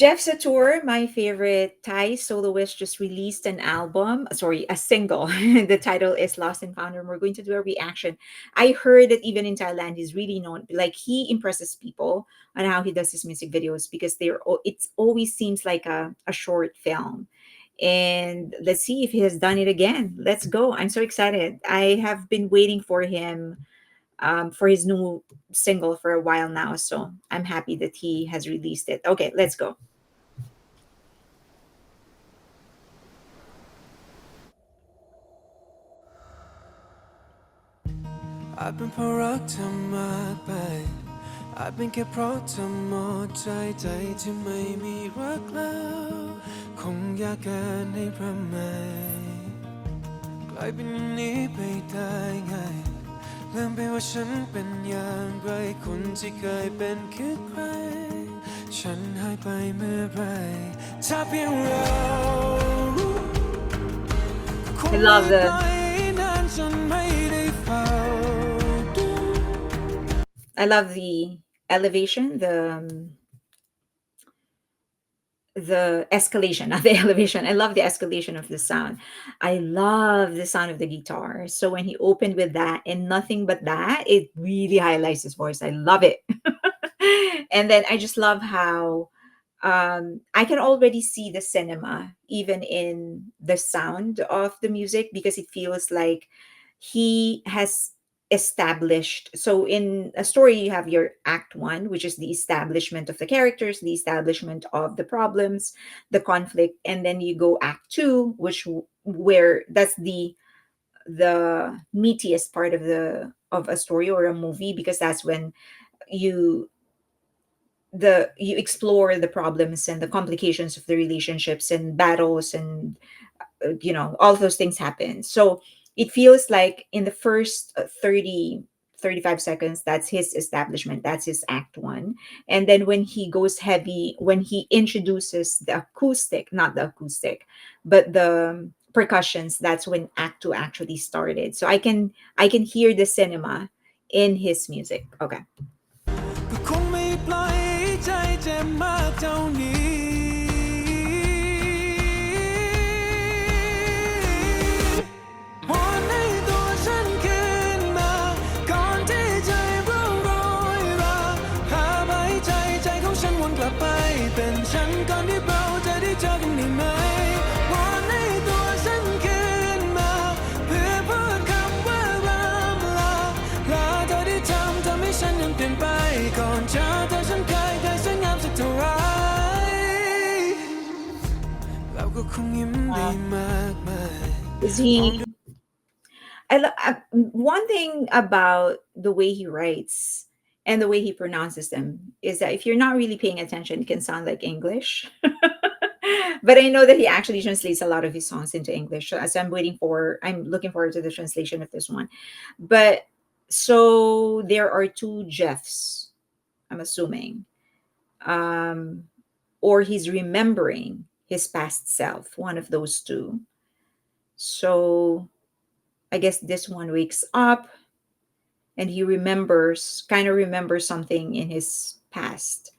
Jeff Satur, my favorite Thai soloist, just released an album, sorry, a single. The title is Lost and Found, and we're going to do a reaction. I heard that even in Thailand, he's really known, like he impresses people on how he does his music videos because it always seems like a short film. And let's see if he has done it again. Let's go. I'm so excited. I have been waiting for him for his new single for a while now. So I'm happy that he has released it. Okay, let's go. I've been เพราะรักเธอมากไปอาจเป็นแค่เพราะเธอหมดใจที่ไม่มีรักแล้วคงยากเกินให้ประมาทกลายเป็นอย่างนี้ไปได้ไงลืมไปว่าฉันเป็นอย่างไรคนที่เคยเป็นคือใครฉันหายไปเมื่อไรถ้าเพียงเรา I love the I love the elevation, the escalation, not the elevation. I love the escalation of the sound. I love the sound of the guitar. So when he opened with that and nothing but that, it really highlights his voice. I love it. And then I just love how I can already see the cinema even in the sound of the music because it feels like he has established. So in a story, you have your act one, which is the establishment of the characters, the establishment of the problems, the conflict, and then you go act two, where that's the meatiest part of a story or a movie because that's when you you explore the problems and the complications of the relationships and battles and all those things happen. So it feels like in the first 35 seconds, that's his establishment, that's his act one. And then when he goes heavy, when he introduces the acoustic, not the acoustic, but the percussions, that's when act two actually started. So I can hear the cinema in his music. Okay. ก็คงไม่ปล่อยให้ใจเจ็บมากเท่านี้วอนให้ตัวฉันคืนมาก่อนที่ใจร่วงโรยราหาไว้ใจของฉันวนกลับไปเป็นฉันก่อนที่เราจะได้เจอกันได้ไหมวอนให้ตัวฉันคืนมาเพื่อพูดคำว่าร่ำลาเธอได้ทำให้ฉันยังเปลี่ยนไปก่อนเจอเธอฉันเคยสวยงามสักเท่าไรเราก็คงยิ้มได้มากมาย Is he one thing about the way he writes and the way he pronounces them is that if you're not really paying attention, it can sound like English. But I know that he actually translates a lot of his songs into English. So as I'm looking forward to the translation of this one. But so there are two Jeffs, I'm assuming. Or he's remembering his past self, one of those two. So I guess this one wakes up and he kind of remembers something in his past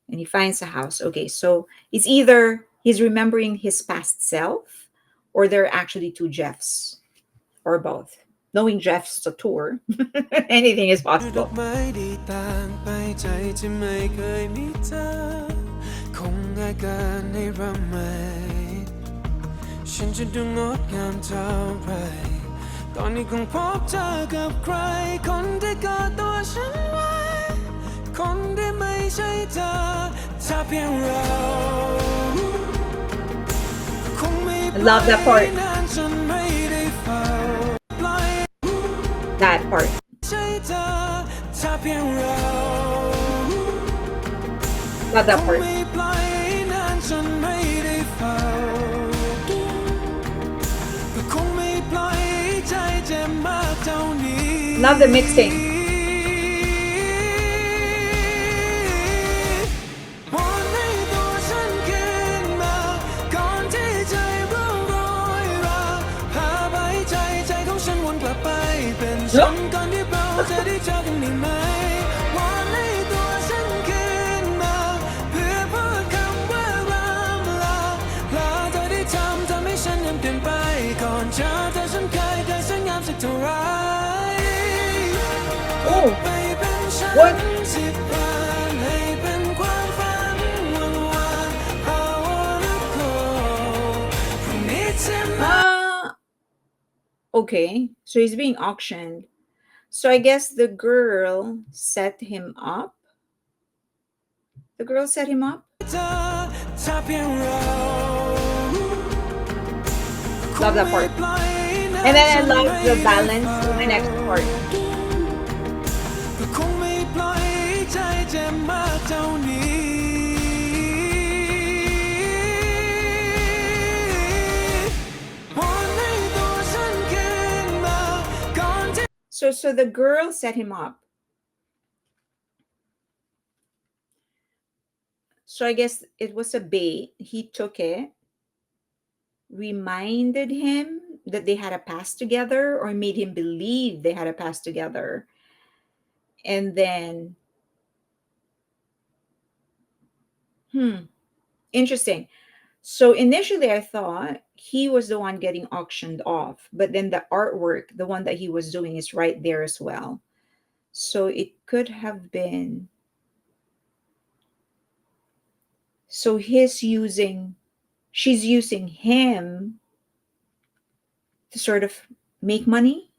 and he finds a house. Okay, so it's either he's remembering his past self or there are actually two Jeffs or both. Knowing Jeff Satur, anything is ด possible. อกไม้ดีต่างไปใจที่ไม่เคยมีเธอคงง่ายเกินให้ระไหมฉันจะดูงดงามเท่าไรตอนนี้คงพบเจอกับใครคนที่กอดตัวฉันไว้คนที่ไม่ใช่เธอถ้าเพียงเรา I love that part. That part. ถ้าเพียงเรา Love that part. ไม่ปล่อยให้นานจนไม่ได้เฝ้าก็คงไม่ปล่อยให้ใจเจ็บมากเท่านี้ Love the mixing. วอนให้ตัวฉันคืนมาก่อนที่ใจร่วงโรยราพาไปใจของฉันวนกลับไปเป็นฉันก่อนที่เราจะได้เจอกันได้ไหมวอนให้ตัวฉันคืนมาเพื่อพูดคำว่า นั้นเปลี่ยนไปก่อนเจอเธอฉันเคยสวยงามสักเท่าไหรกลับ Oh, ไปเป็นฉัน what? ที่ผ่านให้เป็นความฝันวันวาน I wanna go พรุ่งนี้ที่ไม่ Uh, okay. So he's being auctioned. So I guess the girl set him up. The girl set him up. เธอถ้าเพียงเราคง Love that ไม่ part. ปล่อยให้ And then I ฉัน love ไม่ the ได้ balance ฝั in the น next part. ก็คงไม่ปล่อยให้ใจเจ็บมากเท่านี้วอนให้ตัวฉันขึ้นมาก่อนที่ So the girl set him up. So I guess it was a bait. He took it, reminded him that they had a past together, or made him believe they had a past together. And then, hmm, interesting. So initially, I thought he was the one getting auctioned off, but then the artwork, the one that he was doing, is right there as well. So it could have been. So she's using him to sort of make money.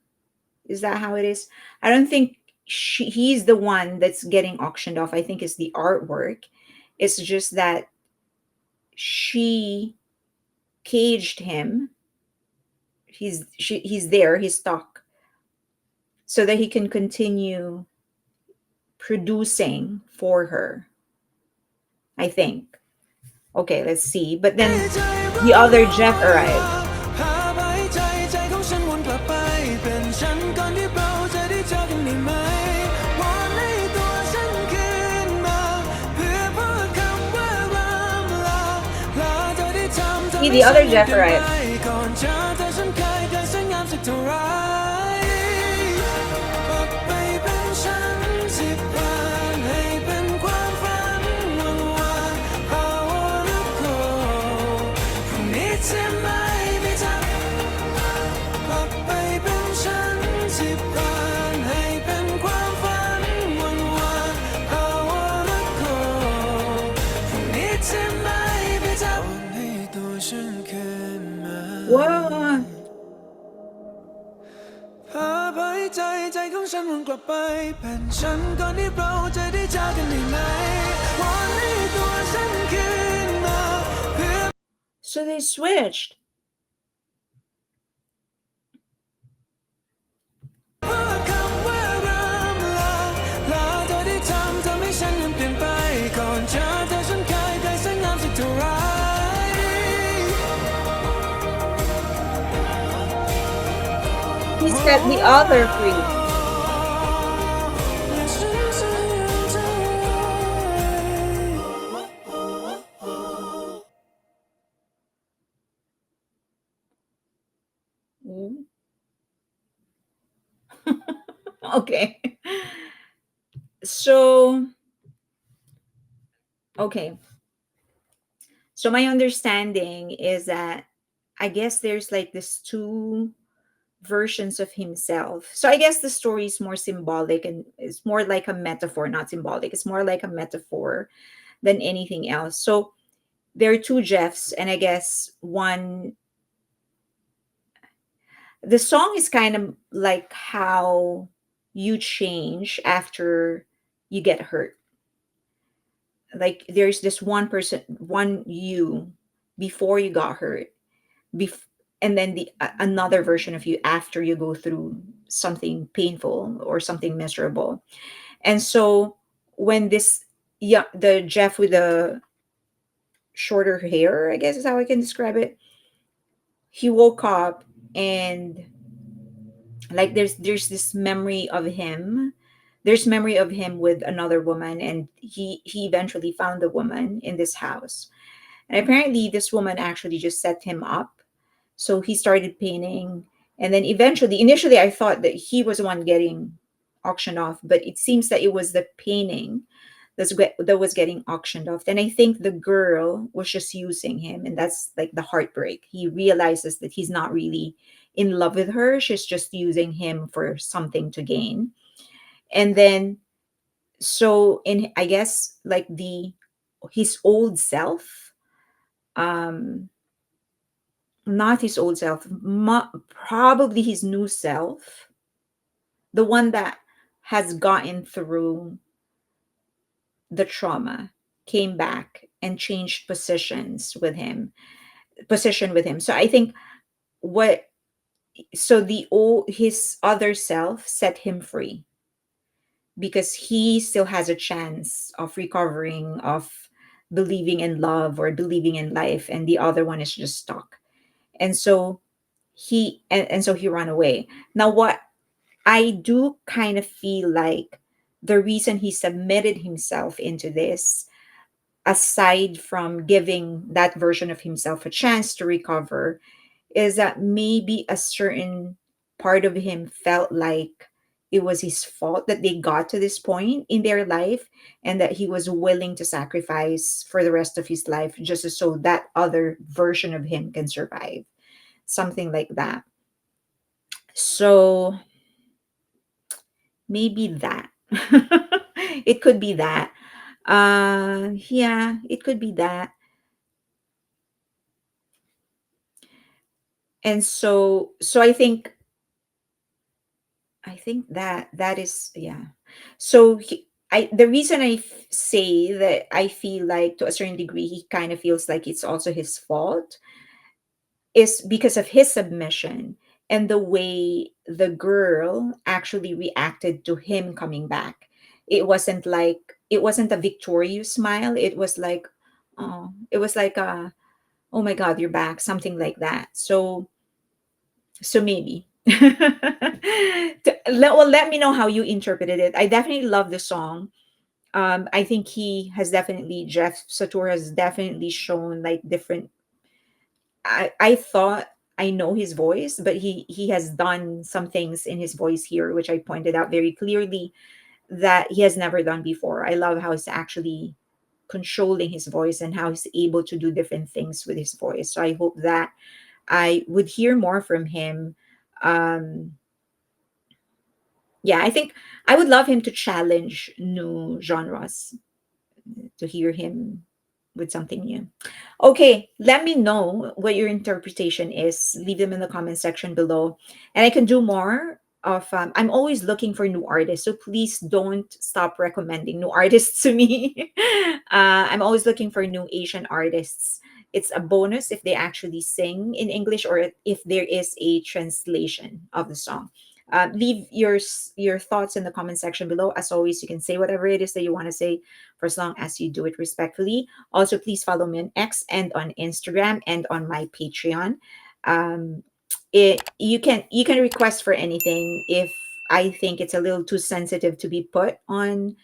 Is that how it is? I don't think he's the one that's getting auctioned off. I think it's the artwork. It's just that she caged him. He's there, he's stuck, so that he can continue producing for her, I think. Okay, let's see. But then the other Jeff arrived. พาไปใจของฉันวนกลับไปเป็นฉันก่อนที่เราจะได้เจอกันได้ไหมวอนให้ตัวฉันขึ้นมาเพื่อพูดคำว่าร่ำลาลาเธอได้ทำ See, ให้ the ฉั other น Jeff เปลี่ยนไป arrived. ก่อนเจอเธอฉันเคยสวยงามสักเท่าไหรกลับไปเป็นฉันที่ผ่านให้เป็นความฝันวันวาน I wanna go พรุ่งนี้ที่ไม่มีเธอกลับไปเป็นฉันที่ผ่านให้เป็นความฝันวันวาน I wanna go พรุ่งนี้ที่ไม่มีเธอวอนให้ตัวฉันขึ้นมา Whoa. พาไปใจของฉันวนกลับไปเป็นฉันก่อนที่เราจะได้เจอกันได้ไหมวอนให้ตัวฉันขึ้นมาเพื่อ So they switched. พูดคำว่าร่ำลาลาเธอได้ทำให้ฉันนั้นเปลี่ยนไปก่อนเจอเธอฉันเคยสวยงามสักเท่าไหร He set the other free. Mm. Okay. So, okay. So my understanding is that I guess there's like this two versions of himself. So I guess the story is more symbolic and it's more like a metaphor, not symbolic. It's more like a metaphor than anything else. So there are two Jeffs, and I guess one, the song is kind of like how you change after you get hurt. Like there's this one person, one you before you got hurt, bef- and then another version of you after you go through something painful or something miserable. And so when this, yeah, the Jeff with the shorter hair, I guess is how I can describe it, he woke up, and like there's this memory of him, there's memory of him with another woman, and he eventually found the woman in this house. And apparently this woman actually just set him up. So he started painting, and then eventually, initially I thought that he was the one getting auctioned off, but it seems that it was the painting that was getting auctioned off. And I think the girl was just using him, and that's like the heartbreak. He realizes that he's not really in love with her. She's just using him for something to gain. And then, so in, I guess, like the his old self, um not his old self, probably his new self, the one that has gotten through the trauma, came back and changed position with him. So I think what so the old his other self set him free because he still has a chance of recovering, of believing in love or believing in life, and the other one is just stuck. And so and so he ran away. Now what I do kind of feel like the reason he submitted himself into this, aside from giving that version of himself a chance to recover, is that maybe a certain part of him felt like it was his fault that they got to this point in their life, and that he was willing to sacrifice for the rest of his life just so that other version of him can survive. Something like that. So maybe that. It could be that. Yeah, it could be that. And so I think that that is, yeah. So the reason say that I feel like to a certain degree he kind of feels like it's also his fault is because of his submission and the way the girl actually reacted to him coming back. It wasn't a victorious smile. It was like, oh, it was like a, oh my god, you're back, something like that. So maybe. Let me know how you interpreted it. I definitely love the song. I think Jeff Satur has definitely shown like different. I thought I know his voice, but he has done some things in his voice here, which I pointed out very clearly that he has never done before. I love how he's actually controlling his voice and how he's able to do different things with his voice. So I hope that I would hear more from him. Um, yeah, I think I would love him to challenge new genres, to hear him with something new. Okay, let me know what your interpretation is. Leave them in the comment section below. And I can do more of, I'm always looking for new artists. So please don't stop recommending new artists to me. I'm always looking for new Asian artists. It's a bonus if they actually sing in English or if there is a translation of the song. Leave your thoughts in the comment section below. As always, you can say whatever it is that you want to say for as long as you do it respectfully. Also, please follow me on X and on Instagram and on my Patreon. Um, you can request for anything. If I think it's a little too sensitive to be put on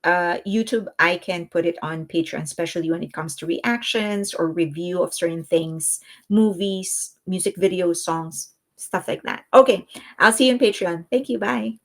YouTube, I can put it on Patreon, especially when it comes to reactions or review of certain things, movies, music videos, songs, stuff like that. Okay, I'll see you on Patreon. Thank you. Bye.